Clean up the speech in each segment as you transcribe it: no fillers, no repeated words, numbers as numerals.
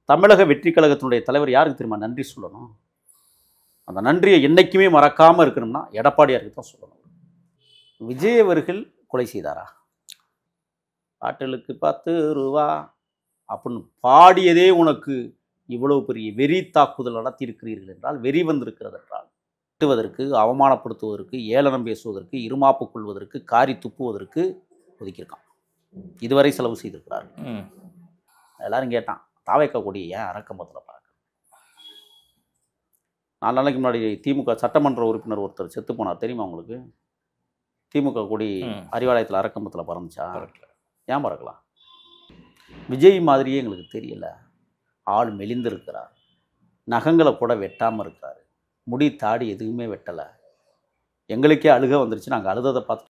தமிழக வெற்றி கழகத்தினுடைய தலைவர் யாருக்கு தெரியுமா நன்றி சொல்லணும்? அந்த நன்றியை என்றைக்குமே மறக்காமல் இருக்கணும்னா எடப்பாடியாருக்கு தான் சொல்லணும். விஜய் அவர்கள் கொலை செய்தாரா? பாட்டிலுக்கு 10 ரூபா அப்படின்னு பாடியதே உனக்கு இவ்வளவு பெரிய வெறி தாக்குதல் நடத்தியிருக்கிறீர்கள் என்றால், வெறி வந்திருக்கிறது என்றால், திட்டுவதற்கு, அவமானப்படுத்துவதற்கு, ஏளனம் பேசுவதற்கு, இருமாப்பு கொள்வதற்கு, காரி துப்புவதற்கு ஒதுக்கியிருக்கான். இதுவரை செலவு செய்திருக்கிறார்கள். எல்லாரும் கேட்டான், தாவேக்கா கொடி ஏன் அரக்கம்பத்தில் பார்க்க? 4 நாளைக்கு முன்னாடி திமுக சட்டமன்ற உறுப்பினர் ஒருத்தர் செத்து போனார் தெரியுமா உங்களுக்கு? திமுக கொடி அறிவாலயத்தில் அரக்கம்பத்தில் பறந்துச்சா? ஏன் பறக்கலாம்? விஜய் மாதிரியே எங்களுக்கு தெரியல. ஆள் மெலிந்திருக்கிறார், நகங்களை கூட வெட்டாமல் இருக்கிறார், முடி தாடி எதுவுமே வெட்டலை. எங்களுக்கே அழுக வந்துருச்சு. நாங்கள் அழுததை பார்த்து.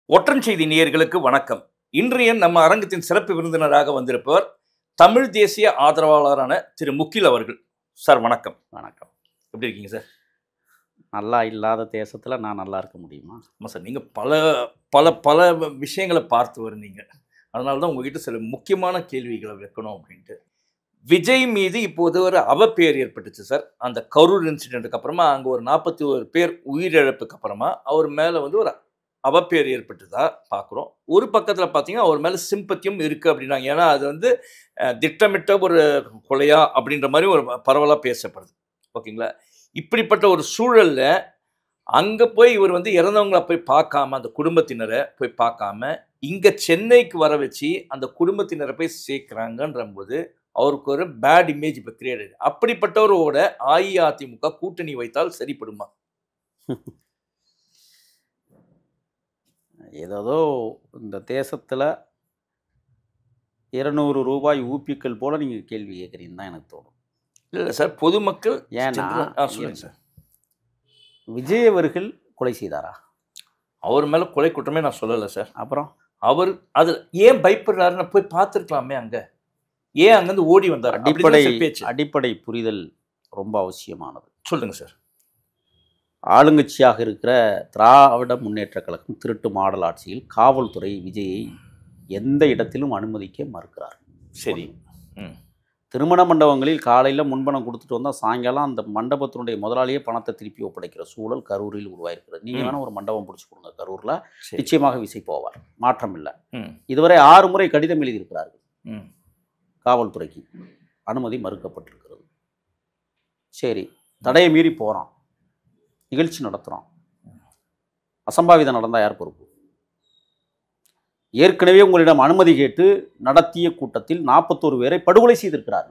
ஒற்றன் செய்தி நேயர்களுக்கு வணக்கம். இன்றைய நம்ம அரங்கத்தின் சிறப்பு விருந்தினராக வந்திருப்பவர் தமிழ் தேசிய ஆதரவாளரான திரு முகில் அவர்கள். சார் வணக்கம். வணக்கம். எப்படி இருக்கீங்க சார்? நல்லா இல்லாத தேசத்தில் நான் நல்லா இருக்க முடியுமா? ஆமாம் சார், நீங்கள் பல பல பல விஷயங்களை பார்த்து வருந்தீங்க. அதனால தான் உங்ககிட்ட சில முக்கியமான கேள்விகளை வைக்கணும் அப்படின்ட்டு. விஜய் மீது இப்போது ஒரு அவப்பெயர் ஏற்பட்டுச்சு சார். அந்த கரூர் இன்சிடென்ட்டுக்கு அப்புறமா அங்கே ஒரு 41 பேர் உயிரிழப்புக்கு அப்புறமா அவர் மேலே வந்து ஒரு அவப்பெயர் ஏற்பட்டுதா பார்க்குறோம். ஒரு பக்கத்தில் பார்த்தீங்கன்னா அவர் மேலே சிம்பத்தியும் இருக்குது அப்படின்னாங்க. ஏன்னா அது வந்து திட்டமிட்ட ஒரு கொலையா அப்படின்ற மாதிரி ஒரு பரவலாக பேசப்படுது. ஓகேங்களா? இப்படிப்பட்ட ஒரு சூழலில் அங்கே போய் இவர் வந்து இறந்தவங்களை போய் பார்க்காம, அந்த குடும்பத்தினரை போய் பார்க்காம இங்கே சென்னைக்கு வர வச்சு அந்த குடும்பத்தினரை போய் சேர்க்குறாங்கன்ற போது அவருக்கு ஒரு பேட் இமேஜ் இப்போ கிரியேட் ஆகுது. அப்படிப்பட்டவரோட அஇஅதிமுக கூட்டணி வைத்தால் சரிப்படுமா? ஏதோ இந்த தேசத்தில் 200 ரூபாய் ஊப்பிக்கள் போல் நீங்கள் கேள்வி கேட்குறீங்கன்னு தான் எனக்கு தோணும். இல்லை சார், பொதுமக்கள் ஏன்னா சொல்லுங்கள் சார். விஜய் அவர்கள் கொலை செய்தாரா? அவர் மேலே கொலை குற்றமே நான் சொல்லலை சார். அப்புறம் அவர் அது ஏன் பயப்படுறாருன்னு போய் பார்த்துருக்கலாமே. அங்கே ஏன் அங்கேருந்து ஓடி வந்தார்? அடிப்படை புரிதல் ரொம்ப அவசியமானது. சொல்லுங்க சார். ஆளுங்கட்சியாக இருக்கிற திராவிட முன்னேற்ற கழகம் திருட்டு மாடல் ஆட்சியில் காவல்துறை விஜயை எந்த இடத்திலும் அனுமதிக்க மறுக்கிறார். சரி. திருமண மண்டபங்களில் காலையில் முன்பணம் கொடுத்துட்டு வந்தால் சாயங்காலம் அந்த மண்டபத்தினுடைய முதலாளியே பணத்தை திருப்பி ஒப்படைக்கிற சூழல் கரூரில் உருவாயிருக்கிறது. நீங்கள் வேணால் ஒரு மண்டபம் பிடிச்சி கொடுங்க கரூரில், நிச்சயமாக விசை போவார், மாற்றம் இல்லை. இதுவரை 6 முறை கடிதம் எழுதியிருக்கிறார்கள் காவல்துறைக்கு, அனுமதி மறுக்கப்பட்டிருக்கிறது. சரி, தடையை மீறி போகிறான், நிகழ்ச்சி நடத்துகிறோம், அசம்பாவிதம் நடந்தால் யார் பொறுப்பு? ஏற்கனவே உங்களிடம் அனுமதி கேட்டு நடத்திய கூட்டத்தில் 41 பேரை படுகொலை செய்திருக்கிறார்.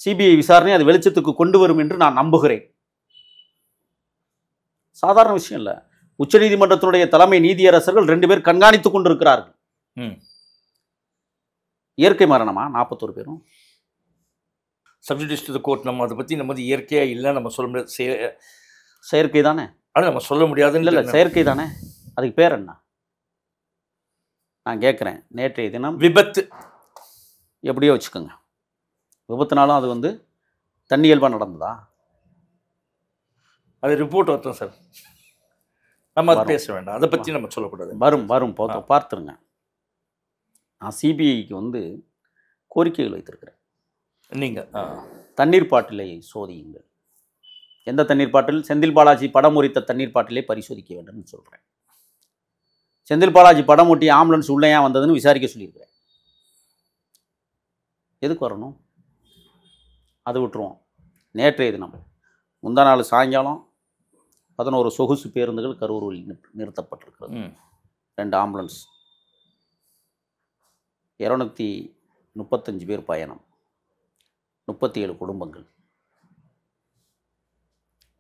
சிபிஐ விசாரணை அது வெளிச்சத்துக்கு கொண்டு வரும் என்று நான் நம்புகிறேன். சாதாரண விஷயம் இல்லை. உச்சநீதிமன்றத்தினுடைய தலைமை நீதியரசர்கள் 2 பேர் கண்காணித்துக் கொண்டிருக்கிறார்கள். இயற்கை மரணமா 41 பேரும்? Sub judice to the court. நம்ம அதை பற்றி நம்ம இயற்கையாக இல்லை நம்ம சொல்ல முடியாது. செயற்கை தானே. ஆனால் நம்ம சொல்ல முடியாதுன்னு இல்லை, செயற்கை தானே. அதுக்கு பேர் என்ன? நான் கேட்குறேன். நேற்றைய தினம் விபத்து எப்படியோ வச்சுக்கோங்க. விபத்துனாலும் அது வந்து தன்னியல்பாக நடந்ததா? அது ரிப்போர்ட் வரட்டும் சார், நம்ம அதை பேச வேண்டாம். அதை பற்றி நம்ம சொல்லக்கூடாது. வரும் பார்த்துருங்க. நான் சிபிஐக்கு வந்து கோரிக்கைகள் வைத்திருக்கிறேன். நீங்கள் தண்ணீர் பாட்டிலை சோதியுங்கள். எந்த தண்ணீர் பாட்டில்? செந்தில் பாலாஜி படம் உரித்த தண்ணீர் பாட்டிலை பரிசோதிக்க வேண்டும்னு சொல்கிறேன். செந்தில் பாலாஜி படம் ஒட்டி ஆம்புலன்ஸ் உள்ளே ஏன் வந்ததுன்னு விசாரிக்க சொல்லியிருக்கிறேன். எதுக்கு வரணும்? அது விட்டுருவோம். நேற்றைய தினம் முந்தா நாள் சாயங்காலம் 11 சொகுசு பேருந்துகள் கரூரில் நிறுத்தப்பட்டிருக்கிறது. 2 ஆம்புலன்ஸ், 235 பேர் பயணம், 37 குடும்பங்கள்.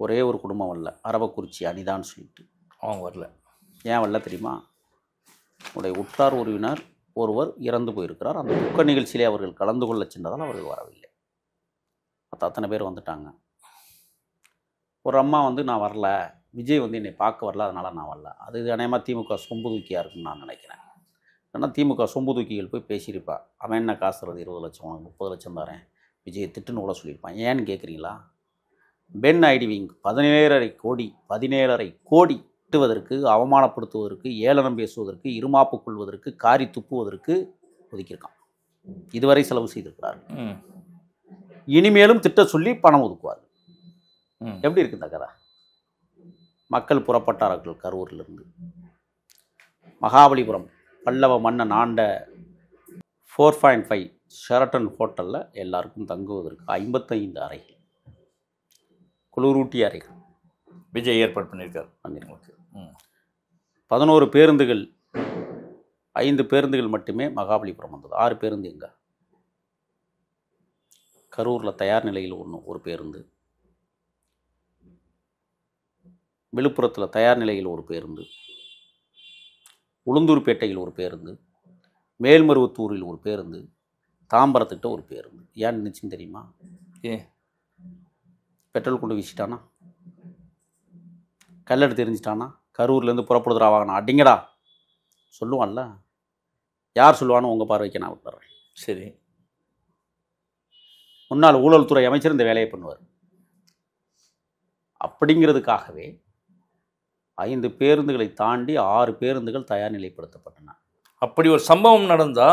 ஒரே ஒரு குடும்பம் வரல, அரவக்குறிச்சி அனிதான்னு சொல்லிட்டு. அவங்க வரல. ஏன் வரல தெரியுமா? உடைய உற்றார் உறவினர் ஒருவர் இறந்து போயிருக்கிறார். அந்த துக்க நிகழ்ச்சியிலே அவர்கள் கலந்து கொள்ள சென்றதால் அவர்கள் வரவில்லை. அத்தனை பேர் வந்துட்டாங்க. ஒரு அம்மா வந்து நான் வரல, விஜய் வந்து என்னை பார்க்க வரல, அதனால் நான் வரல. அது அநேகமாக திமுக சொம்பு தூக்கியாக இருக்குன்னு நான் நினைக்கிறேன். ஏன்னா திமுக சொம்பு தூக்கிகள் போய் பேசியிருப்பா. அவன் என்ன காசு தரது, 20 லட்சம், உனக்கு 30 லட்சம் தரேன், விஜய் திட்டுன்னு கூட சொல்லியிருப்பான். ஏன்னு கேட்குறீங்களா? பென் ஐடிவிங் 17,5 கோடி திட்டுவதற்கு, அவமானப்படுத்துவதற்கு, ஏளனம் பேசுவதற்கு, இருமாப்பு கொள்வதற்கு, காரி துப்புவதற்கு ஒதுக்கியிருக்கான். இதுவரை செலவு செய்திருக்கிறார்கள். இனிமேலும் திட்ட சொல்லி பணம் ஒதுக்குவார்கள். எப்படி இருக்கு இந்த கதை? மக்கள் புறப்பட்டார்கள் கரூரிலிருந்து. மகாபலிபுரம் பல்லவ மன்னன் ஆண்ட 4.5 ஷெரட்டன் ஹோட்டலில் எல்லாருக்கும் தங்குவதற்கு 55 அறைகள், குளிரூட்டிய அறைகள் விஜய் ஏற்பாடு பண்ணியிருக்காரு. 11 பேருந்துகள், 5 பேருந்துகள் மட்டுமே மகாபலிபுரம் வந்தது. 6 பேருந்து எங்க? கரூரில் தயார் நிலையில் ஒரு பேருந்து, விழுப்புரத்தில் தயார் நிலையில் ஒரு பேருந்து, உளுந்தூர்பேட்டையில் ஒரு பேருந்து, மேல்மருவத்தூரில் ஒரு பேருந்து, தாம்பரத்துக்கிட்ட ஒரு பேருந்து. ஏன் நினைச்சுன்னு தெரியுமா? பெட்ரோல் கொண்டு வீசிட்டானா? கல்லெடுத்து தெரிஞ்சிட்டானா? கரூர்லேருந்து புறப்படுதுரா வாங்கினா அடிங்கடா சொல்லுவான்ல. யார் சொல்லுவான்னு உங்கள் பார்வைக்கு நான் விட்டுறேன். சரி, முன்னாள் ஊழல் துறை அமைச்சர் இந்த வேலையை பண்ணுவார். அப்படிங்கிறதுக்காகவே 5 பேருந்துகளை தாண்டி 6 பேருந்துகள் தயார் நிலைப்படுத்தப்பட்டன. அப்படி ஒரு சம்பவம் நடந்தா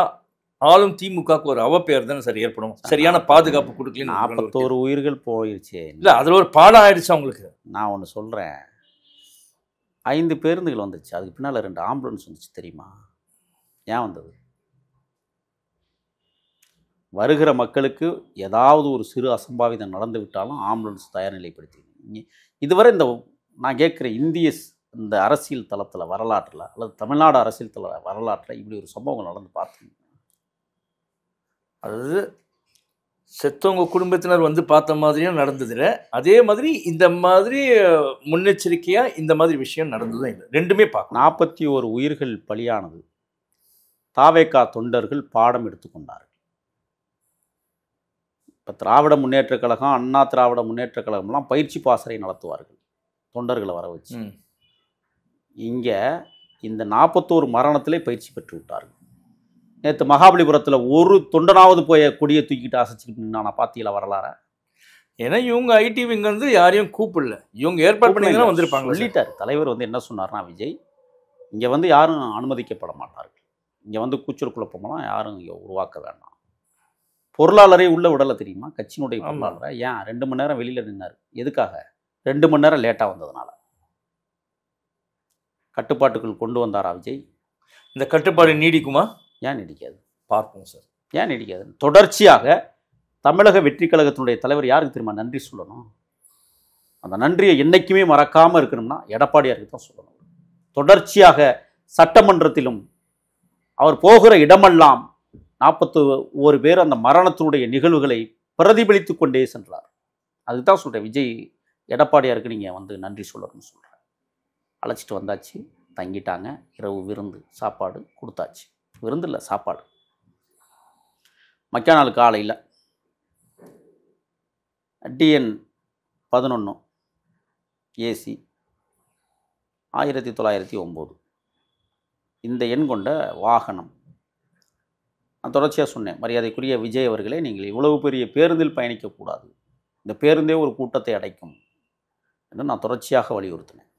ஆளும் திமுகவுக்கு ஒரு அவப்பெயர் தானே சார் ஏற்படும். சரியான பாதுகாப்பு கொடுக்கல. 41 உயிர்கள் போயிடுச்சு. இல்லை, அதில் ஒரு பாடம் ஆயிடுச்சு அவங்களுக்கு. நான் ஒன்று சொல்கிறேன், 5 பேருந்துகள் வந்துச்சு, அதுக்கு பின்னால் 2 ஆம்புலன்ஸ் வந்துச்சு தெரியுமா? ஏன் வந்தது? வருகிற மக்களுக்கு ஏதாவது ஒரு சிறு அசம்பாவிதம் நடந்து விட்டாலும் ஆம்புலன்ஸ் தயார் நிலைப்படுத்தி. இதுவரை நான் கேட்குற இந்த அரசியல் தளத்தில் வரலாற்றில் அல்லது தமிழ்நாடு அரசியல் தள வரலாற்றில் இப்படி ஒரு சம்பவங்கள் நடந்து பார்த்தீங்க? அதாவது செத்தவங்க குடும்பத்தினர் வந்து பார்த்த மாதிரியும் நடந்ததில்லை, அதே மாதிரி இந்த மாதிரி முன்னெச்சரிக்கையாக இந்த மாதிரி விஷயம் நடந்ததும் இல்லை. ரெண்டுமே பார்க்க 41 உயிர்கள் பலியானது. தாவேகா தொண்டர்கள் பாடம் எடுத்துக்கொண்டார்கள். இப்போ திராவிட முன்னேற்றக் கழகம், அண்ணா திராவிட முன்னேற்றக் கழகம்லாம் பயிற்சி பாசறை நடத்துவார்கள் தொண்டர்களை வர வச்சு. இங்கே இந்த 41 மரணத்திலே பயிற்சி பெற்று விட்டார்கள். நேற்று மகாபலிபுரத்தில் ஒரு தொண்டனாவது போய் கொடியை தூக்கிட்டு அசைச்சிக்கிட்டு நான் பார்த்தீங்களா வரலாற? ஏன்னா இவங்க ஐடி விங்க வந்து யாரையும் கூப்பிடல, இவங்க ஏற்பாடு பண்ணி வந்திருப்பாங்க. சொல்லிட்டார் தலைவர். என்ன சொன்னார்னா, விஜய் இங்கே யாரும் அனுமதிக்கப்பட மாட்டார்கள், இங்கே கூச்சல் குழப்பமெல்லாம் யாரும் இங்கே உருவாக்க வேண்டாம். பொருளாளரே உள்ள விடலை தெரியுமா? கட்சியினுடைய பொருளாளரை. ஏன் 2 மணி நேரம் வெளியில் நின்னார்? எதுக்காக? 2 மணி நேரம் லேட்டாக வந்ததுனால. கட்டுப்பாட்டுக்குள் கொண்டு வந்தாரா விஜய்? இந்த கட்டுப்பாடு நீடிக்குமா? ஏன் நீடிக்காது? பார்ப்போம் சார். ஏன் நீடிக்காது? தொடர்ச்சியாக தமிழக வெற்றி கழகத்தினுடைய தலைவர் யாருக்கு தெரியுமா நன்றி சொல்லணும்? அந்த நன்றியை என்றைக்குமே மறக்காமல் இருக்கணும்னா எடப்பாடியாருக்கு தான் சொல்லணும். தொடர்ச்சியாக சட்டமன்றத்திலும் அவர் போகிற இடமெல்லாம் 41 பேர் அந்த மரணத்தினுடைய நிகழ்வுகளை பிரதிபலித்து கொண்டே சென்றார். அதுதான் சொல்கிறேன், விஜய் எடப்பாடியாருக்கு நீங்கள் நன்றி சொல்லணும்னு சொல்கிறேன். அழைச்சிட்டு வந்தாச்சு, தங்கிட்டாங்க, இரவு விருந்து சாப்பாடு கொடுத்தாச்சு. விருந்து இல்லை, சாப்பாடு. மக்கா நாள் காலையில் டிஎன் 11 ஏசி 1909 இந்த எண் கொண்ட வாகனம். நான் தொடர்ச்சியாக சொன்னேன், மரியாதைக்குரிய விஜய் அவர்களே, நீங்கள் இவ்வளவு பெரிய பேருந்தில் பயணிக்கக்கூடாது, இந்த பேருந்தே ஒரு கூட்டத்தை அடைக்கும் என்று நான் தொடர்ச்சியாக வலியுறுத்தினேன்.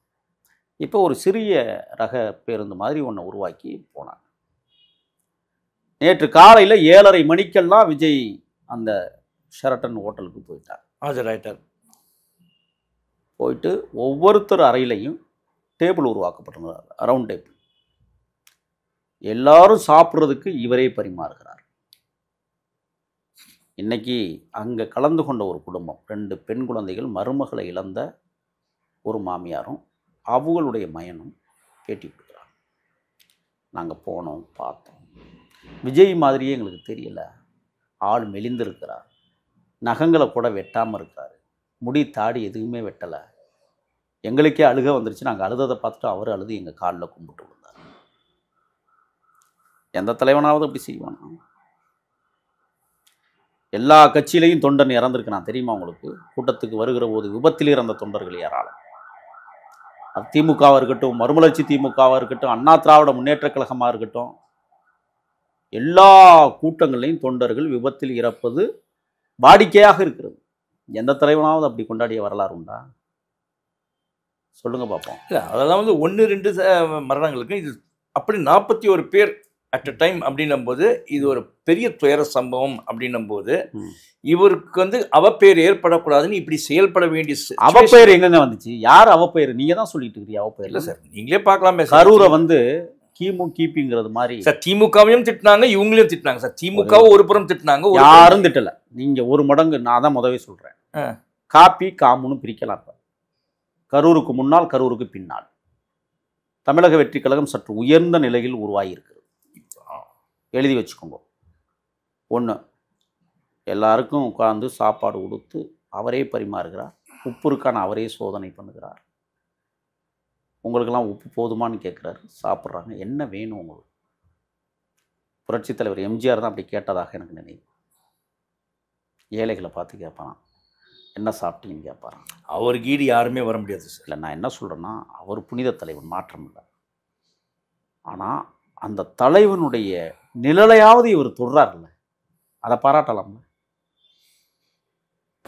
இப்போ ஒரு சிறிய ரக பேருந்து மாதிரி ஒன்றை உருவாக்கி போனாங்க. நேற்று காலையில் 7:30 மணிக்கெல்லாம் விஜய் அந்த ஷெரட்டன் ஹோட்டலுக்கு போயிட்டார். ஆஜராயிட்டார். போயிட்டு ஒவ்வொருத்தர் அறையிலையும் டேபிள் உருவாக்கப்பட்டிருந்தார், ரவுண்ட் டேபிள். எல்லாரும் சாப்பிட்றதுக்கு இவரே பரிமாறுகிறார். இன்னைக்கு அங்கே கலந்து கொண்ட ஒரு குடும்பம், 2 பெண் குழந்தைகள், மருமகளை இழந்த ஒரு மாமியாரும் அவங்களுடைய மயனும் பேட்டி கொடுக்குறாங்க. நாங்கள் போனோம், பார்த்தோம். விஜய் மாதிரியே எங்களுக்கு தெரியல. ஆள் மெலிந்திருக்கிறார், நகங்களை கூட வெட்டாமல் இருக்கிறார், முடி தாடி எதுவுமே வெட்டலை. எங்களுக்கே அழுக வந்துருச்சு. நாங்கள் அழுததை பார்த்துட்டு அவர் அழுது எங்கள் காலில் கும்பிட்டு விழுந்தார். எந்த தலைவனாவது அப்படி செய்வானா? எல்லா கட்சியிலையும் தொண்டன் இறந்துருக்கிறான் தெரியுமா உங்களுக்கு? கூட்டத்துக்கு வருகிற போது விபத்தில் இறந்த தொண்டர்கள் ஏராளம். அது திமுகவாக இருக்கட்டும், மறுமலர்ச்சி திமுகவாக இருக்கட்டும், அண்ணா திராவிட முன்னேற்ற கழகமாக இருக்கட்டும், எல்லா கூட்டங்களையும் தொண்டர்கள் விபத்தில் இறப்பது வாடிக்கையாக இருக்கிறது. எந்த தலைவனாவது அப்படி கொண்டாடிய வரலாறு உண்டா? சொல்லுங்க பார்ப்போம். இல்லை அதெல்லாம் வந்து 1-2 மரணங்களுக்கு இது அப்படி 41 பேர் அட் அ டைம் அப்படின்னும் போது இது ஒரு பெரிய துயர சம்பவம் அப்படின்னும் போது இவருக்கு வந்து அவப்பெயர் ஏற்படக்கூடாதுன்னு இப்படி செயல்பட வேண்டிய அவப்பெயர் எங்கங்க வந்துச்சு? யார் அவப்பெயர்? நீங்க தான் சொல்லிட்டு இருக்கீங்க அவப்பெயர். இல்லை சார், நீங்களே பார்க்கலாமே. கரூரை வந்து கிமு கிபிங்கிறது மாதிரி சார் திமுகவையும் திட்டினாங்க, இவங்களையும் திட்டினாங்க சார். திமுகவும் ஒரு புறம் திட்டினாங்க, யாரும் திட்டல. நீங்க ஒரு மடங்கு நான் தான் முதவே சொல்றேன். காப்பி காமுன்னு பிரிக்கலாம். கரூருக்கு முன்னால் கரூருக்கு பின்னால் தமிழக வெற்றி கழகம் சற்று உயர்ந்த நிலையில் உருவாகி இருக்கிறது. எழுதி வச்சுக்கோங்க. ஒன்று, எல்லாருக்கும் உட்கார்ந்து சாப்பாடு கொடுத்து அவரே பரிமாறுகிறார். உப்பு இருக்கான அவரே சோதனை பண்ணுகிறார். உங்களுக்கெல்லாம் உப்பு போதுமான்னு கேட்குறாரு. சாப்பிட்றாங்க. என்ன வேணும் உங்களுக்கு? புரட்சித் தலைவர் எம்ஜிஆர் தான் அப்படி கேட்டதாக எனக்கு நினைவு. ஏழைகளை பார்த்து கேட்பாரான், என்ன சாப்பிட்டீங்கன்னு கேட்பாரான். அவருக்கு ஈடு யாருமே வர முடியாது சார். இல்லை, நான் என்ன சொல்கிறேன்னா, அவர் புனித தலைவன், மாற்றம் இல்லை. ஆனால் அந்த தலைவனுடைய நிழலையாவது இவர் தொடுறாருல்ல, அதை பாராட்டலாம்ல.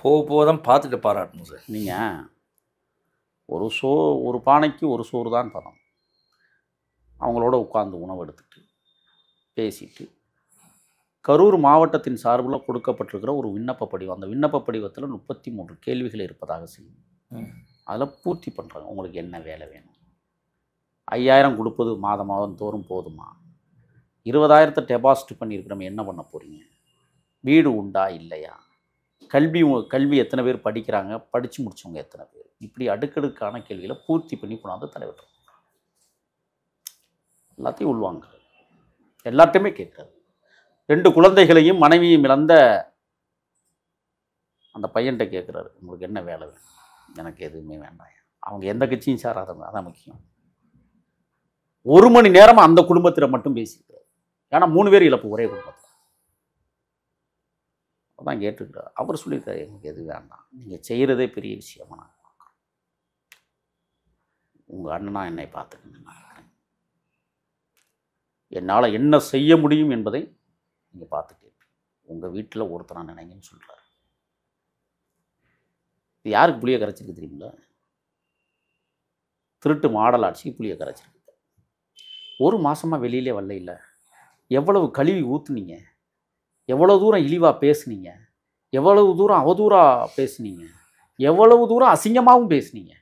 போதான் பார்த்துட்டு பாராட்டணும் சார். நீங்கள் ஒரு பானைக்கு ஒரு சோறு தான் பதம். அவங்களோட உட்கார்ந்து உணவு எடுத்துட்டு பேசிட்டு கரூர் மாவட்டத்தின் சார்பில் கொடுக்கப்பட்டிருக்கிற ஒரு விண்ணப்ப படிவம், அந்த விண்ணப்ப படிவத்தில் 33 கேள்விகள் இருப்பதாக செய்யும். அதில் பூர்த்தி பண்ணுறாங்க. உங்களுக்கு என்ன வேலை வேணும்? 5000 கொடுப்பது மாதம் தோறும் போதுமா? 20,000 டெபாசிட் பண்ணியிருக்கிறோம், என்ன பண்ண போகிறீங்க? வீடு உண்டா இல்லையா? கல்வி எத்தனை பேர் படிக்கிறாங்க? படித்து முடித்தவங்க எத்தனை பேர்? இப்படி அடுக்கடுக்கான கேள்விகளை பூர்த்தி பண்ணி கொண்டாந்து தலைவர் எல்லாத்தையும் உள்வாங்க. எல்லாத்தையுமே கேட்குறாரு. 2 குழந்தைகளையும் மனைவியும் இழந்த அந்த பையன்கிட்ட கேட்குறாரு, உங்களுக்கு என்ன வேலை வேணும்? எனக்கு எதுவுமே வேண்டாம். அவங்க எந்த கட்சியும் சாராதவங்க, அதான் முக்கியம். 1 மணி நேரம் அந்த குடும்பத்தில் மட்டும் பேசியிருக்கிறார். ஏன்னா 3 பேர் இழப்பு ஒரே குடும்பத்தில். அதான் கேட்டுருக்கிறார். அவர் சொல்லியிருக்காரு, எனக்கு எது வேண்டாம், நீங்கள் செய்கிறதே பெரிய விஷயமா நான் பார்க்குறேன். உங்கள் அண்ணனா என்னை பார்த்துக்கங்க, நான் இருக்கிறேன். என்னால் என்ன செய்ய முடியும் என்பதை நீங்கள் பார்த்துட்டு உங்கள் வீட்டில் ஒருத்தனா நினைங்கன்னு சொல்கிறார். இது யாருக்கு புளியை கரைச்சிருக்கு தெரியுங்களா? திருட்டு மாடல் ஆட்சிக்கு புளியை கரைச்சிருக்கு. 1 மாதமாக வெளியிலே வரல. இல்லை, எவ்வளவு கழுவி ஊற்றுனீங்க, எவ்வளவு தூரம் இழிவாக பேசுனீங்க, எவ்வளவு தூரம் அவதூறாக பேசுனீங்க, எவ்வளவு தூரம் அசிங்கமாகவும் பேசுனீங்க.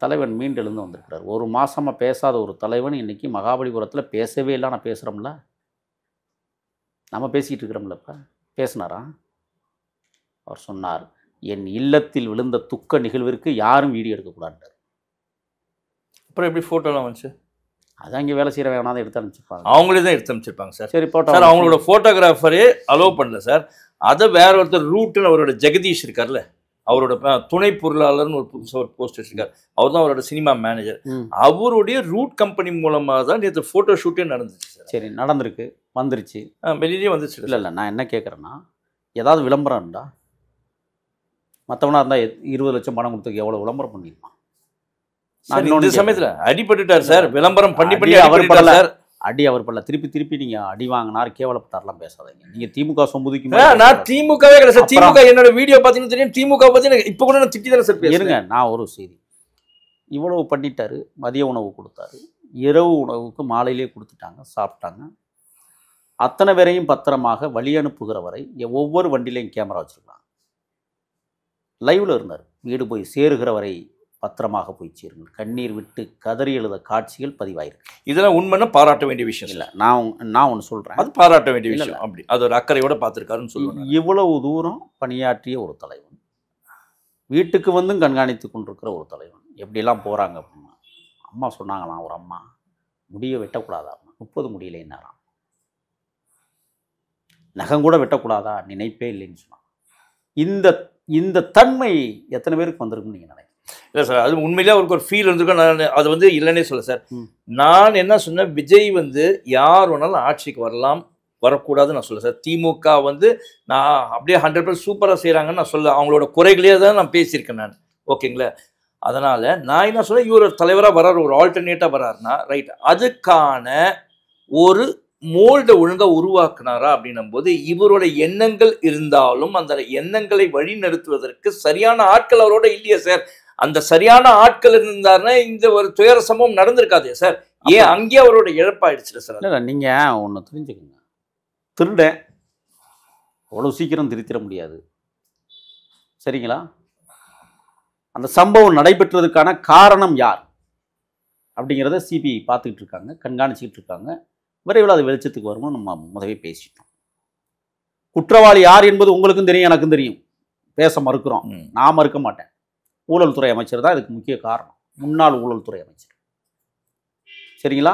தலைவன் மீண்டெழுந்து வந்திருக்கிறார். 1 மாதமாக பேசாத ஒரு தலைவன் இன்னைக்கு மகாபலிபுரத்தில் பேசவே இல்லை. நான் பேசுகிறோம்ல, நம்ம பேசிகிட்டு இருக்கிறோம்ல. இப்போ பேசினாரா? அவர் சொன்னார், என் இல்லத்தில் விழுந்த துக்க நிகழ்விற்கு யாரும் வீடியோ எடுக்கக்கூடாது. அப்புறம் எப்படி ஃபோட்டோலாம் வந்துச்சு? அதான் இங்கே வேலை செய்கிற வேணாம் எடுத்து அனுப்பிச்சிருப்பாங்க. அவங்களே தான் எடுத்து அனுப்பிச்சிருப்பாங்க சார். சரி, போட்டோ சார் அவங்களோட ஃபோட்டோகிராஃபரே அலோவ் பண்ணல சார். அதை வேற ஒருத்தர் ரூட்டுன்னு அவரோட ஜெகதீஷ் இருக்கார்ல, அவரோட துணை பொருளாளர்னு ஒரு புதுசாக ஒரு போஸ்ட் வச்சிருக்காரு. அவர் தான் அவரோட சினிமா மேனேஜர். அவருடைய ரூட் கம்பெனி மூலமாக தான் நேற்று ஃபோட்டோ ஷூட்டே நடந்துச்சு சார். சரி, நடந்திருக்கு, வந்துருச்சு, வெளியிலேயே வந்துச்சு. இல்லை நான் என்ன கேட்குறேன்னா, ஏதாவது விளம்பரம் இருந்தா? மற்றவனா இருந்தால் 20 லட்சம் பணம் கொடுத்துக்கு எவ்வளோ விளம்பரம் பண்ணிருப்பான்? இந்த சமயத்தில் அடிபட்டுட்டார் சார். விளம்பரம் பண்ணி அவர் படல, அடி அவர் படல. திருப்பி நீங்க அடி வாங்கினார், கேவலப்பட்டார்லாம் பேசாதீங்க. நீங்க திமுக சொம்புதிக்கு நான் திமுகவே கிடையாது சார். திமுக என்னோட வீடியோ பார்த்தீங்கன்னு தெரியும். திமுக பற்றி இப்போ கூட நான் திட்டி தானே சார் பேசுறேன். இருங்க, நான் ஒரு செய்தி. இவ்வளவு பண்ணிட்டாரு. மதிய உணவு கொடுத்தாரு, இரவு உணவுக்கு மாலையிலே கொடுத்துட்டாங்க, சாப்பிட்டாங்க. அத்தனை பேரையும் பத்திரமாக வழி அனுப்புகிற வரை ஒவ்வொரு வண்டியிலையும் கேமரா வச்சிருக்காங்க. லைவ்ல இருந்தார். வீடு போய் சேருகிற வரை பத்திரமாக போய் சேருங்கள். கண்ணீர் விட்டு கதறி எழுத காட்சிகள் பதிவாயிருக்கு. இதெல்லாம் உண்மைன்னா பாராட்ட வேண்டிய விஷயம் இல்லை. நான் ஒன்று சொல்கிறேன், அது பாராட்ட வேண்டிய விஷயம். அப்படி அது ஒரு அக்கறையோட பார்த்துருக்காருன்னு சொல்லுவாங்க. இவ்வளவு தூரம் பணியாற்றிய ஒரு தலைவன், வீட்டுக்கு வந்தும் கண்காணித்து கொண்டிருக்கிற ஒரு தலைவன், எப்படியெல்லாம் போகிறாங்க அப்படின்னா, அம்மா சொன்னாங்களாம், ஒரு அம்மா முடியை வெட்டக்கூடாதா? 30 முடியல என்னாராம். நகம் கூட வெட்டக்கூடாதா? நினைப்பே இல்லைன்னு சொன்னாங்க. இந்த தன்மை எத்தனை பேருக்கு வந்திருக்குன்னு நீங்கள் நினைக்கிறீங்க? இல்லை சார், அது உண்மையிலே அவருக்கு ஒரு ஃபீல் இருந்திருக்கும். நான் அது வந்து இல்லைன்னே சொல்ல சார். நான் என்ன சொன்னேன், விஜய் வந்து யார் வேணாலும் ஆட்சிக்கு வரலாம், வரக்கூடாதுன்னு நான் சொல்ல சார். திமுக வந்து நான் அப்படியே 100% சூப்பராக செய்கிறாங்கன்னு நான் சொல்ல, அவங்களோட குறைகளே தான் நான் பேசியிருக்கேன் நான். ஓகேங்களா? அதனால் நான் என்ன சொன்னேன், இவர் ஒரு தலைவராக வர்றாரு, ஒரு ஆல்டர்னேட்டாக வர்றாருன்னா ரைட், அதுக்கான ஒரு மோல்டை ஒழுங்கா உருவாக்குனாரா அப்படின்னும் போது இவரோட எண்ணங்கள் இருந்தாலும் அந்த எண்ணங்களை வழி நடத்துவதற்கு சரியான ஆட்கள் அவரோட இல்லையா சார்? அந்த சரியான ஆட்கள் இருந்தாருன்னா இந்த ஒரு துயர சம்பவம் நடந்திருக்காதே சார். ஏன் அங்கேயே அவரோட இழப்பாயிடுச்சு சார்? இல்லை நீங்கள் ஒன்று தெரிஞ்சுக்கோங்க, திருடன் அவ்வளோ சீக்கிரம் திருத்திட முடியாது, சரிங்களா? அந்த சம்பவம் நடைபெற்றதுக்கான காரணம் யார் அப்படிங்கிறத சிபிஐ பார்த்துக்கிட்டு இருக்காங்க, கண்காணிச்சிக்கிட்டு இருக்காங்க. விரைவில் அது வெளிச்சத்துக்கு வரும்னு நம்ம முதவே பேசிட்டோம். குற்றவாளி யார் என்பது உங்களுக்கும் தெரியும், எனக்கும் தெரியும். பேச மறுக்கிறோம், நான் மறுக்க மாட்டேன். ஊழல் துறை அமைச்சர் தான் இதுக்கு முக்கிய காரணம், முன்னாள் ஊழல் துறை அமைச்சர், சரிங்களா?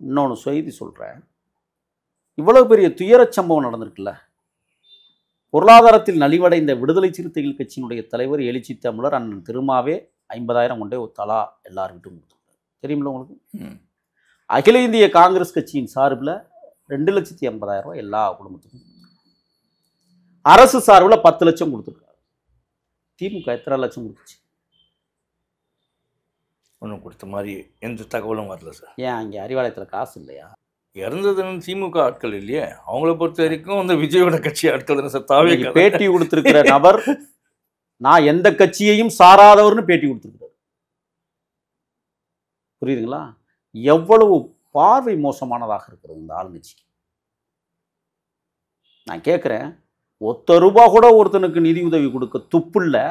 இன்னொன்று செய்தி சொல்கிறேன், இவ்வளவு பெரிய துயரச் சம்பவம் நடந்திருக்குல்ல, பொருளாதாரத்தில் நலிவடைந்த விடுதலை சிறுத்தைகள் கட்சியினுடைய தலைவர் எழுச்சி தமிழர் அண்ணன் திருமாவே 50,000 கொண்டே தலா எல்லார்கிட்டும் கொடுத்துருக்காரு, தெரியுமில்ல உங்களுக்கு? அகில இந்திய காங்கிரஸ் கட்சியின் சார்பில் 2,80,000 ரூபாய் எல்லா குடும்பத்துக்கும், அரசு சார்பில் 10 லட்சம் கொடுத்துருக்காரு. திமுக எத்தனை லட்சம் கொடுத்துச்சு? ஒன்றும் கொடுத்த மாதிரி எந்த தகவலும் வரல சார். ஏன் அங்கே அறிவாலயத்தில் காசு இல்லையா? இறந்ததுன்னு திமுக ஆட்கள் இல்லையே, அவங்கள பொறுத்த வரைக்கும் அந்த விஜயோட கட்சி ஆட்கள் தானே சார். தாவே பேட்டி கொடுத்துருக்கிற நபர் நான் எந்த கட்சியையும் சாராதவர்னு பேட்டி கொடுத்துருக்கிறார், புரியுதுங்களா? எவ்வளவு பார்வை மோசமானதாக இருக்கிறது இந்த ஆளுங்கட்சிக்கு. நான் கேட்குறேன், ₹1 கூட ஒருத்தனுக்கு நிதி உதவி கொடுக்க துப்புள்ள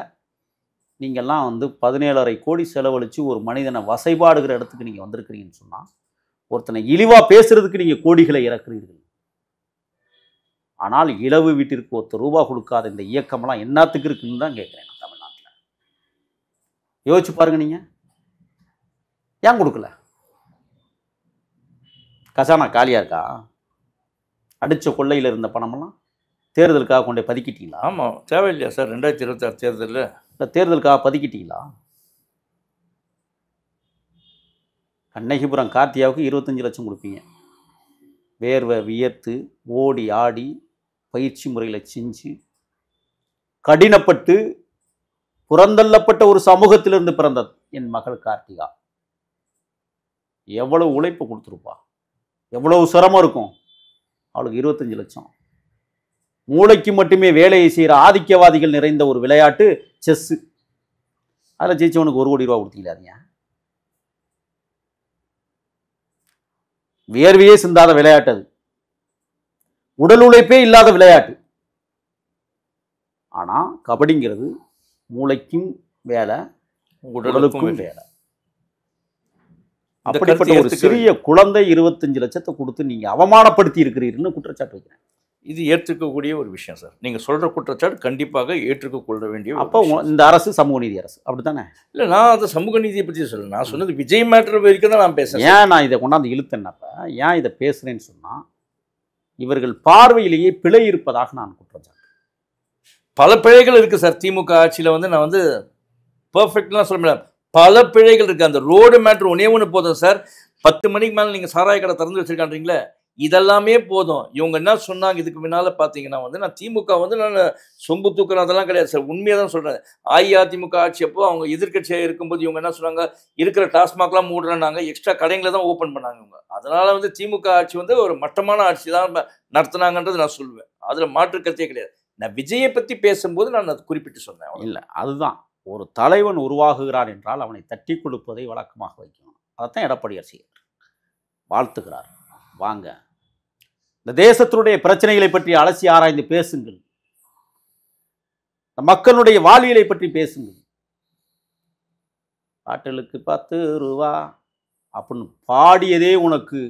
நீங்கள்லாம் 17,500 கோடி செலவழித்து ஒரு மனிதனை வசைபாடுகிற இடத்துக்கு நீங்கள் வந்திருக்கிறீங்கன்னு சொன்னால், ஒருத்தனை இழிவாக பேசுறதுக்கு நீங்கள் கோடிகளை இறக்குறீர்கள். ஆனால் இழவு வீட்டிற்கு ₹1 கொடுக்காத இந்த இயக்கமெல்லாம் என்னத்துக்கு இருக்குன்னு தான் கேட்குறேன் நான் தமிழ்நாட்டில். யோசிச்சு பாருங்க, நீங்கள் ஏன் கொடுக்கல? கசானா காலியாக இருக்கா? அடித்த கொள்ளையில் இருந்த பணமெல்லாம் தேர்தலுக்காக கொண்டே பதுக்கிட்டீங்களா? ஆமாம், தேவையில்லையா சார்? 2026 தேர்தலில் இல்லை, தேர்தலுக்காக பதுக்கிட்டீங்களா? கண்ணகிபுரம் கார்த்தியாவுக்கு 25 லட்சம் கொடுப்பீங்க, வேர்வை வியர்த்து ஓடி ஆடி பயிற்சி முறையில் செஞ்சு கடினப்பட்டு புறந்தள்ளப்பட்ட ஒரு சமூகத்திலிருந்து பிறந்த என் மகள் கார்த்திகா எவ்வளவு உழைப்பு கொடுத்துருப்பா, எவ்வளவு சிரமம் இருக்கும். அவளுக்கு 25 லட்சம். மூளைக்கு மட்டுமே வேலையை செய்கிற ஆதிக்கவாதிகள் நிறைந்த ஒரு விளையாட்டு செஸ்ஸு. அதில் ஜெயிச்சவனுக்கு ₹1 கோடி கொடுத்தீங்களாதீங்க. வியர்வையே சிந்தாத விளையாட்டு அது, உடல் உழைப்பே இல்லாத விளையாட்டு. ஆனால் கபடிங்கிறது மூளைக்கும் வேலை, உடலுக்கும் வேலை. அப்படிப்பட்ட ஒரு சிறிய குழந்தை 25 லட்சத்தை கொடுத்து நீங்க அவமானப்படுத்தி இருக்கிறீர்கள்னு குற்றச்சாட்டு வைக்கிறேன். இது ஏற்றுக்கக்கூடிய ஒரு விஷயம் சார். நீங்க சொல்ற குற்றச்சாட்டு கண்டிப்பாக ஏற்றுக்கொள்ள வேண்டிய. அப்போ இந்த அரசு சமூக நீதி அரசு அப்படித்தானே? இல்லை, நான் அது சமூக நீதியை பற்றி சொல்ல, நான் சொன்னது விஜய் மேட்டர் வரைக்கும் தான் நான் பேசுறேன். ஏன் நான் இதை கொண்டாந்து இழுத்தேன்னப்ப, ஏன் இதை பேசுறேன்னு சொன்னா, இவர்கள் பார்வையிலேயே பிழை இருப்பதாக நான் குற்றச்சாட்டு. பல பிழைகள் இருக்கு சார் திமுக ஆட்சியில். நான் பெர்ஃபெக்ட்லாம் சொல்ல முடியாது, பல பிழைகள் இருக்கு. அந்த ரோடு மேட்ரு ஒன்று போதும் சார். 10 மணிக்கு மேலே நீங்கள் சாராய கடை திறந்து வச்சிருக்கான்றீங்களே, இதெல்லாமே போதும். இவங்க என்ன சொன்னாங்க இதுக்கு முன்னால் பார்த்தீங்கன்னா நான் திமுக நான் சொம்பு தூக்குறேன் அதெல்லாம் கிடையாது சார், உண்மையாக தான் சொல்கிறேன். அஇஅதிமுக ஆட்சி அப்போ அவங்க எதிர்கட்சியாக இருக்கும்போது இவங்க என்ன சொன்னாங்க, இருக்கிற டாஸ்மாக்லாம் மூடுறாங்க, எக்ஸ்ட்ரா கடைங்களை தான் ஓப்பன் பண்ணாங்க இவங்க. அதனால் திமுக ஆட்சி ஒரு மட்டமான ஆட்சி தான் நடத்துனாங்கன்றது நான் சொல்லுவேன். அதில் மாற்று கருத்தே கிடையாது. நான் விஜயை பற்றி பேசும்போது நான் அதை குறிப்பிட்டு சொன்னேன். இல்லை, அதுதான் ஒரு தலைவன் உருவாகுகிறான் என்றால் அவனை தட்டி கொடுப்பதை வழக்கமாக வைக்கணும். அதைத்தான் எடப்பாடியார் செய்கிறார். வாழ்த்துக்கிறார். வாங்க, இந்த தேசத்தினுடைய பிரச்சனைகளை பற்றி அலசி ஆராய்ந்து பேசுங்கள், இந்த மக்களுடைய வாழ்வியலை பற்றி பேசுங்கள். பாட்டலுக்கு 10 ரூபா அப்படின்னு பாடியதே உனக்கு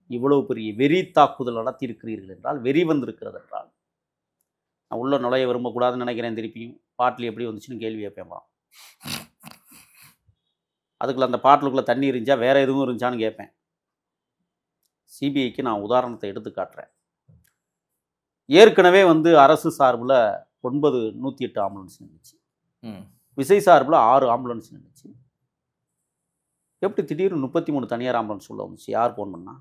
இவ்வளவு பெரிய வெறி தாக்குதல் நடத்தியிருக்கிறீர்கள் என்றால், வெறி வந்திருக்கிறது என்றால், நான் உள்ள நுழைய விரும்பக்கூடாதுன்னு நினைக்கிறேன். திருப்பியும் பாட்டில் எப்படி வந்துச்சுன்னு கேள்வி கேட்பேன். அதுக்குள்ள அந்த பாட்டிலுக்குள்ளே தண்ணி இருந்துச்சா வேற எதுவும் இருந்துச்சான்னு கேட்பேன். சிபிஐக்கு நான் உதாரணத்தை எடுத்து காட்டுறேன். ஏற்கனவே அரசு சார்பில் 9 108 ஆம்புலன்ஸ் நின்றுச்சு, விசை சார்பில் 6 ஆம்புலன்ஸ் நின்றுச்சு. எப்படி திடீர்னு 33 தனியார் ஆம்புலன்ஸ் உள்ள வந்துச்சு? யார் ஃபோன் பண்ணா?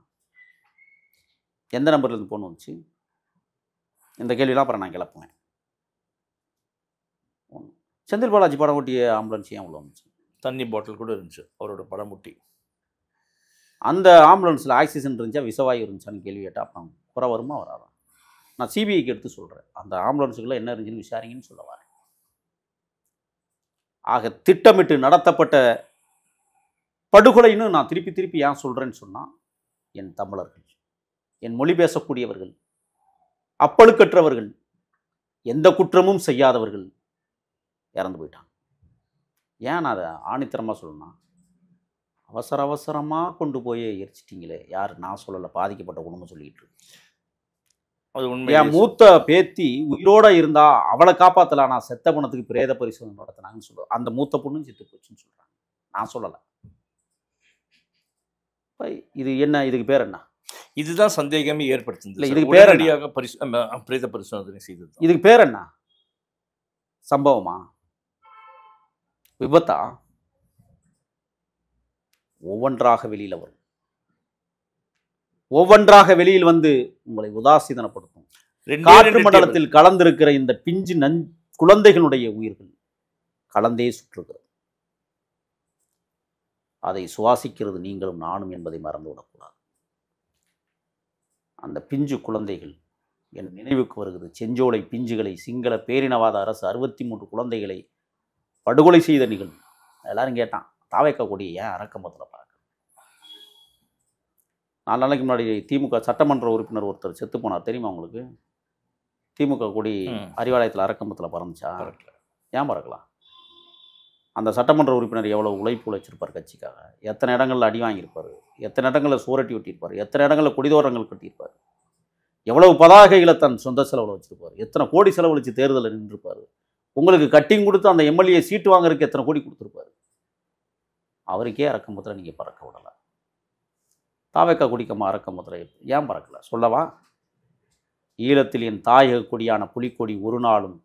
எந்த நம்பர்லேருந்து ஃபோன் வந்துச்சு? இந்த கேள்வியெல்லாம் அப்புறம் நான் கிளப்புவேன். செந்தில் பாலாஜி படம் ஒட்டிய ஆம்புலன்ஸ் ஏன் உள்ள வந்துச்சு? தண்ணி பாட்டில் கூட இருந்துச்சு அவரோட படம் ஒட்டி. அந்த ஆம்புலன்ஸில் ஆக்சிஜன் இருந்துச்சா விஷவாயு இருந்துச்சான்னு கேள்வி கேட்டால் அப்புறம் குறை வருமா வராதா? நான் சிபிஐக்கு எடுத்து சொல்கிறேன், அந்த ஆம்புலன்ஸுக்குள்ளே என்ன இருந்துச்சுன்னு விசாரிங்கன்னு சொல்ல வரேன். ஆக திட்டமிட்டு நடத்தப்பட்ட படுகொலைன்னு நான் திருப்பி திருப்பி ஏன் சொல்கிறேன்னு சொன்னால், என் தமிழர்கள், என் மொழி பேசக்கூடியவர்கள், அப்பழுக்கற்றவர்கள், எந்த குற்றமும் செய்யாதவர்கள் இறந்து போயிட்டாங்க. ஏன் நான் அதை ஆணித்தரமாக சொல்லணும்னா, அவசர அவசரமாக கொண்டு போய் எரிச்சிட்டிங்களே, யார் நான் சொல்லலை, பாதிக்கப்பட்ட குடும்பம் சொல்லிக்கிட்டு இருக்கு. அது உண்மை. என் மூத்த பேத்தி உயிரோட இருந்தா அவளை காப்பாற்றலாம், நான் செத்த பணத்துக்கு பிரேத பரிசோதனை நடத்தினாங்கன்னு சொல்கிறேன். அந்த மூத்த பொண்ணும் செத்து போச்சுன்னு சொல்கிறாங்க, நான் சொல்லலை. இது என்ன, இதுக்கு பேர் என்ன? இதுதான் சந்தேகமே ஏற்படுத்துது. இல்லை, இதுக்கு பேர் உடனடியாக பிரேத பரிசோதனை செய்தது. இதுக்கு பேர் என்ன? சம்பவமா? விபத்தா? ஒவ்வொன்றாக வெளியில் வரும், ஒவ்வொன்றாக வெளியில் வந்து உங்களை உதாசீனப்படுத்தும். காற்று மண்டலத்தில் கலந்திருக்கிற இந்த பிஞ்சு குழந்தைகளுடைய உயிர்கள் கலந்தே சுற்றுகிறது. அதை சுவாசிக்கிறது நீங்களும் நானும் என்பதை மறந்துவிடக்கூடாது. அந்த பிஞ்சு குழந்தைகள் என் நினைவுக்கு வருகிறது. செஞ்சோலை பிஞ்சுகளை சிங்கள பேரினவாத அரசு 63 குழந்தைகளை படுகொலை செய்த நிகழ்வு. எல்லாரும் கேட்டான், தாவேக்கா கொடியை ஏன் அரக்கம்பத்தில் பார்க்க? 4 நாளைக்கு முன்னாடி திமுக சட்டமன்ற உறுப்பினர் ஒருத்தர் செத்து போனார், தெரியுமா உங்களுக்கு? திமுக கொடி அறிவாலயத்தில் அரக்கம்பத்தில் பறந்துச்சா? ஏன் பறக்கலாம்? அந்த சட்டமன்ற உறுப்பினர் எவ்வளோ உழைப்பு உழைச்சிருப்பார் கட்சிக்காக, எத்தனை இடங்களில் அடி வாங்கியிருப்பார், எத்தனை இடங்களில் சூரட்டி ஒட்டியிருப்பார், எத்தனை இடங்களில் கொடிதோரங்கள் கட்டியிருப்பார், எவ்வளவு பதாகைகளை தன் சொந்த செலவில் வச்சுருப்பார், எத்தனை கோடி செலவழித்து தேர்தலில் நின்றுருப்பார். உங்களுக்கு கட்டிங் கொடுத்து அந்த எம்எல்ஏ சீட்டு வாங்குறதுக்கு எத்தனை கோடி கொடுத்துருப்பார். அவருக்கே அரக்கம்பத்தில் நீங்கள் பறக்க விடலை. தாவேக்கா கொடிக்கம்மா அரக்கம்பத்தில் ஏன் பறக்கலை சொல்லவா? ஈழத்தில் என் தாயக கொடியான புலிக்கொடி ஒரு நாளும்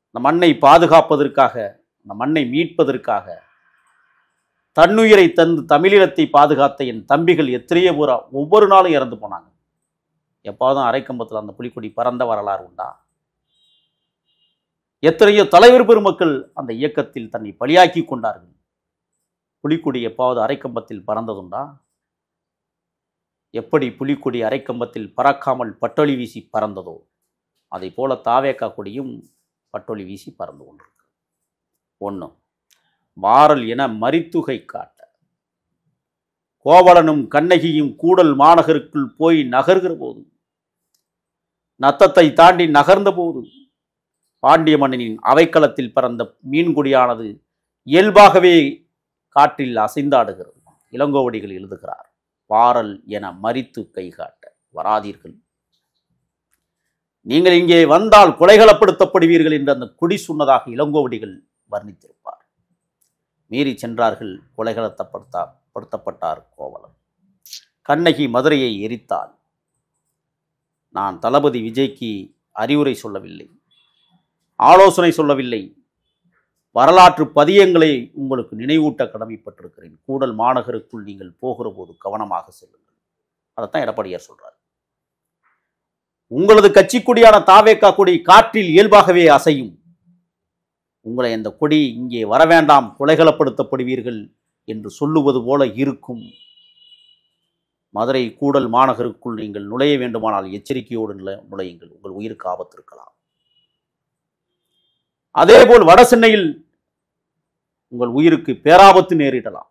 இந்த மண்ணை பாதுகாப்பதற்காக, இந்த மண்ணை மீட்பதற்காக தன்னுயிரை தந்து தமிழீழத்தை பாதுகாத்த என் தம்பிகள் எத்தனையோ பூரா ஒவ்வொரு நாளும் இறந்து போனாங்க. எப்பாவதும் அரைக்கம்பத்தில் அந்த புலிக்கொடி பறந்த வரலாறு உண்டா? எத்தனையோ தலைவர் பெருமக்கள் அந்த இயக்கத்தில் தன்னை பலியாக்கி கொண்டார்கள். புலிக்கொடி எப்பாவது அரைக்கம்பத்தில் பறந்ததுண்டா? எப்படி புலிக்கொடி அரைக்கம்பத்தில் பறக்காமல் பட்டொலி வீசி பறந்ததோ அதை போல தாவேக்கா கொடியும் பட்டொலி வீசி பறந்து கொண்டிருக்கு. ஒன்று, வாரல் என மரித்துகை காட்ட கோவலனும் கண்ணகியும் கூடல் மாநகருக்குள் போய் நகர்கிற போது, நத்தத்தை தாண்டி நகர்ந்த போது, பாண்டிய மன்னனின் அவைக்களத்தில் பறந்த மீன்குடியானது இயல்பாகவே காற்றில் அசைந்தாடுகிறது. இளங்கோவடிகள் எழுதுகிறார், வாரல் என மரித்து கை காட்ட வராதீர்கள், நீங்கள் இங்கே வந்தால் கொலைகளப்படுத்தப்படுவீர்கள் என்று அந்த குடி சொன்னதாக இளங்கோவடிகள் வர்ணித்திருப்பார். மீறி சென்றார்கள், கொலைகளப்படுத்தப்பட்டார் கோவலன். கண்ணகி மதுரையை எரித்தாள். நான் தளபதி விஜய்க்கு அறிவுரை சொல்லவில்லை, ஆலோசனை சொல்லவில்லை, வரலாற்று பதியங்களை உங்களுக்கு நினைவூட்ட கடமைப்பட்டிருக்கிறேன். கூடல் மாநகருக்குள் நீங்கள் போகிற போது கவனமாக செல்லுங்கள். அதைத்தான் எடப்பாடியார் சொல்றார். உங்களது கட்சி கொடியான தாவேக்கா கொடி காற்றில் இயல்பாகவே அசையும். உங்களை அந்த கொடி இங்கே வர வேண்டாம், கொலைகளப்படுத்தப்படுவீர்கள் என்று சொல்லுவது போல இருக்கும். மதுரை கூடல் மாநகருக்குள் நீங்கள் நுழைய வேண்டுமானால் எச்சரிக்கையோடு நுழையுங்கள், உங்கள் உயிருக்கு ஆபத்து இருக்கலாம். அதேபோல் வட சென்னையில் உங்கள் உயிருக்கு பேராபத்து நேரிடலாம்.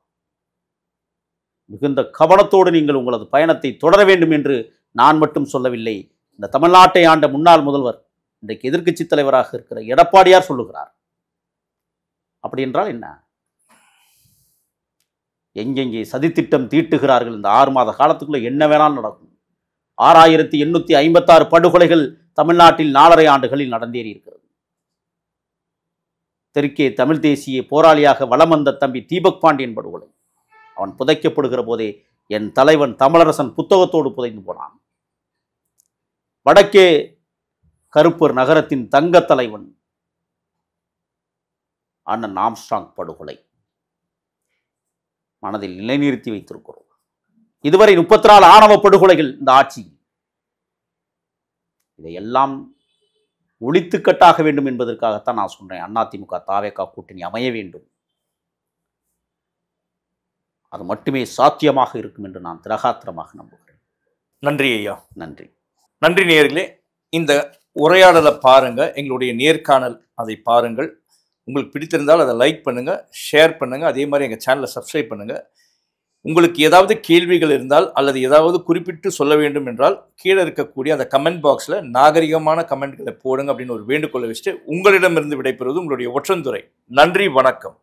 மிகுந்த கவனத்தோடு நீங்கள் உங்களது பயணத்தை தொடர வேண்டும் என்று நான் மட்டும் சொல்லவில்லை, இந்த தமிழ்நாட்டை ஆண்ட முன்னாள் முதல்வர், இன்றைக்கு எதிர்க்கட்சி தலைவராக இருக்கிற எடப்பாடியார் சொல்லுகிறார். அப்படி என்றால் என்ன? எங்கெங்கே சதித்திட்டம் தீட்டுகிறார்கள், இந்த 6 மாத காலத்துக்குள்ள என்ன வேணாலும் நடக்கும். 6856 படுகொலைகள் தமிழ்நாட்டில் 4.5 ஆண்டுகளில் நடந்தேறி இருக்கிறது. தெற்கே தமிழ் தேசிய போராளியாக வலம் வந்த தம்பி தீபக் பாண்டியன் படுகொலை. அவன் புதைக்கப்படுகிற போதே என் தலைவன் தமிழரசன் புத்தகத்தோடு புதைந்து போனான். வடக்கே கருப்பர் நகரத்தின் தங்க தலைவன் அண்ணன் ஆம்ஸ்ட்ராங் படுகொலை மனதில் நிலைநிறுத்தி வைத்திருக்கிறோம். இதுவரை 34 ஆணவ படுகொலைகள் இந்த ஆட்சி. இதையெல்லாம் ஒழித்துக்கட்டாக வேண்டும் என்பதற்காகத்தான் நான் சொன்னேன், அதிமுக தாவேக்கா கூட்டணி அமைய வேண்டும். அது மட்டுமே சாத்தியமாக இருக்கும் என்று நான் திரகாத்திரமாக நம்புகிறேன். நன்றி ஐயா. நன்றி. நன்றி நேயர்களே. இந்த உரையாடலை பாருங்கள், எங்களுடைய நேர்காணல் அதை பாருங்கள். உங்களுக்கு பிடித்திருந்தால் அதை லைக் பண்ணுங்கள், ஷேர் பண்ணுங்கள், அதே மாதிரி எங்கள் சேனலை சப்ஸ்கிரைப் பண்ணுங்கள். உங்களுக்கு ஏதாவது கேள்விகள் இருந்தால் அல்லது ஏதாவது குறிப்பிட்டு சொல்ல வேண்டும் என்றால் கீழே இருக்கக்கூடிய அந்த கமெண்ட் பாக்ஸில் நாகரிகமான கமெண்ட்களை போடுங்க அப்படின்னு ஒரு வேண்டுகோளை வச்சுட்டு உங்களிடமிருந்து விடைபெறுவது உங்களுடைய ஒற்றந்துரை. நன்றி, வணக்கம்.